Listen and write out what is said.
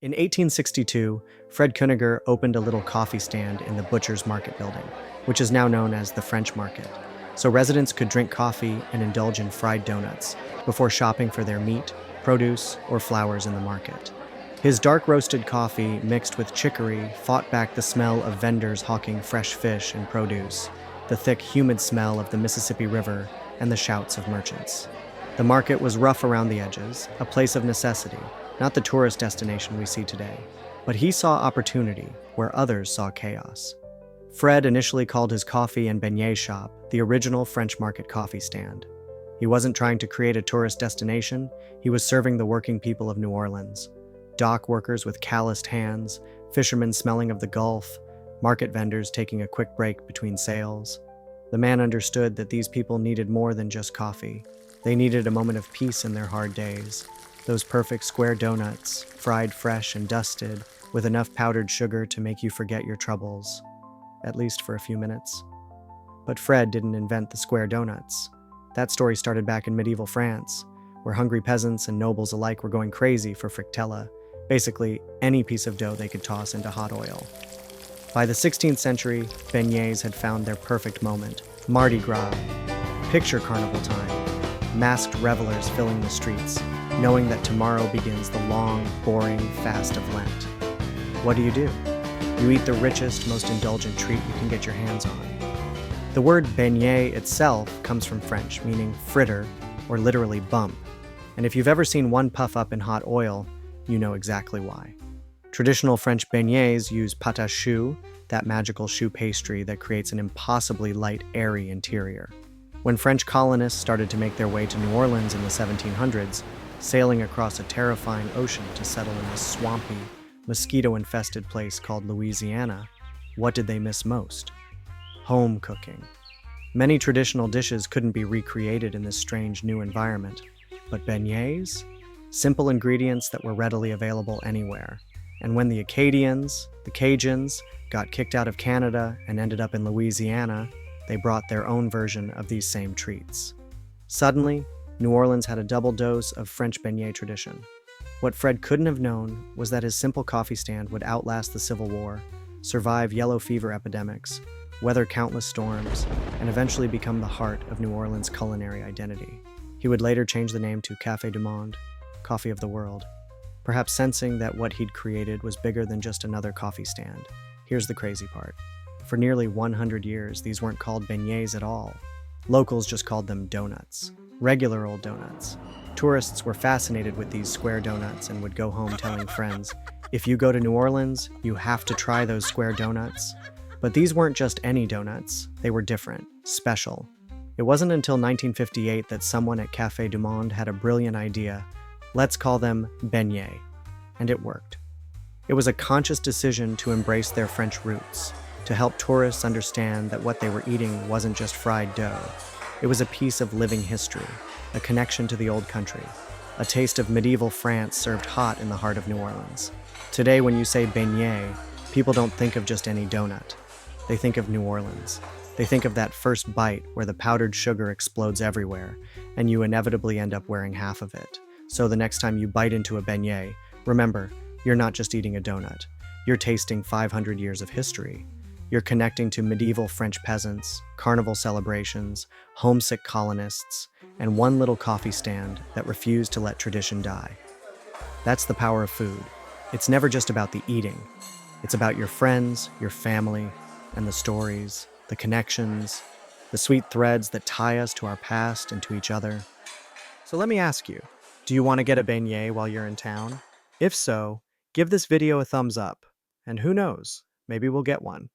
In 1862, Fred Koeniger opened a little coffee stand in the Butcher's Market building, which is now known as the French Market, so residents could drink coffee and indulge in fried donuts before shopping for their meat, produce, or flowers in the market. His dark roasted coffee mixed with chicory fought back the smell of vendors hawking fresh fish and produce, the thick, humid smell of the Mississippi River, and the shouts of merchants. The market was rough around the edges, a place of necessity, not the tourist destination we see today. But he saw opportunity where others saw chaos. Fred initially called his coffee and beignet shop the original French Market coffee stand. He wasn't trying to create a tourist destination, he was serving the working people of New Orleans. Dock workers with calloused hands, fishermen smelling of the Gulf, market vendors taking a quick break between sales. The man understood that these people needed more than just coffee. They needed a moment of peace in their hard days. Those perfect square donuts, fried fresh and dusted, with enough powdered sugar to make you forget your troubles, at least for a few minutes. But Fred didn't invent the square donuts. That story started back in medieval France, where hungry peasants and nobles alike were going crazy for frictella, basically any piece of dough they could toss into hot oil. By the 16th century, beignets had found their perfect moment. Mardi Gras. Picture carnival time. Masked revelers filling the streets, knowing that tomorrow begins the long, boring fast of Lent. What do? You eat the richest, most indulgent treat you can get your hands on. The word beignet itself comes from French, meaning fritter, or literally bump. And if you've ever seen one puff up in hot oil, you know exactly why. Traditional French beignets use pâte à choux, that magical choux pastry that creates an impossibly light, airy interior. When French colonists started to make their way to New Orleans in the 1700s, sailing across a terrifying ocean to settle in this swampy, mosquito-infested place called Louisiana, what did they miss most? Home cooking. Many traditional dishes couldn't be recreated in this strange new environment, but beignets? Simple ingredients that were readily available anywhere. And when the Acadians, the Cajuns, got kicked out of Canada and ended up in Louisiana, they brought their own version of these same treats. Suddenly, New Orleans had a double dose of French beignet tradition. What Fred couldn't have known was that his simple coffee stand would outlast the Civil War, survive yellow fever epidemics, weather countless storms, and eventually become the heart of New Orleans' culinary identity. He would later change the name to Café du Monde, Coffee of the World, perhaps sensing that what he'd created was bigger than just another coffee stand. Here's the crazy part. For nearly 100 years, these weren't called beignets at all. Locals just called them donuts. Regular old donuts. Tourists were fascinated with these square donuts and would go home telling friends, if you go to New Orleans, you have to try those square donuts. But these weren't just any donuts. They were different, special. It wasn't until 1958 that someone at Café du Monde had a brilliant idea. Let's call them beignets. And it worked. It was a conscious decision to embrace their French roots, to help tourists understand that what they were eating wasn't just fried dough. It was a piece of living history, a connection to the old country, a taste of medieval France served hot in the heart of New Orleans. Today, when you say beignet, people don't think of just any donut. They think of New Orleans. They think of that first bite where the powdered sugar explodes everywhere, and you inevitably end up wearing half of it. So the next time you bite into a beignet, remember, you're not just eating a donut. You're tasting 500 years of history. You're connecting to medieval French peasants, carnival celebrations, homesick colonists, and one little coffee stand that refused to let tradition die. That's the power of food. It's never just about the eating. It's about your friends, your family, and the stories, the connections, the sweet threads that tie us to our past and to each other. So let me ask you, do you want to get a beignet while you're in town? If so, give this video a thumbs up, and who knows, maybe we'll get one.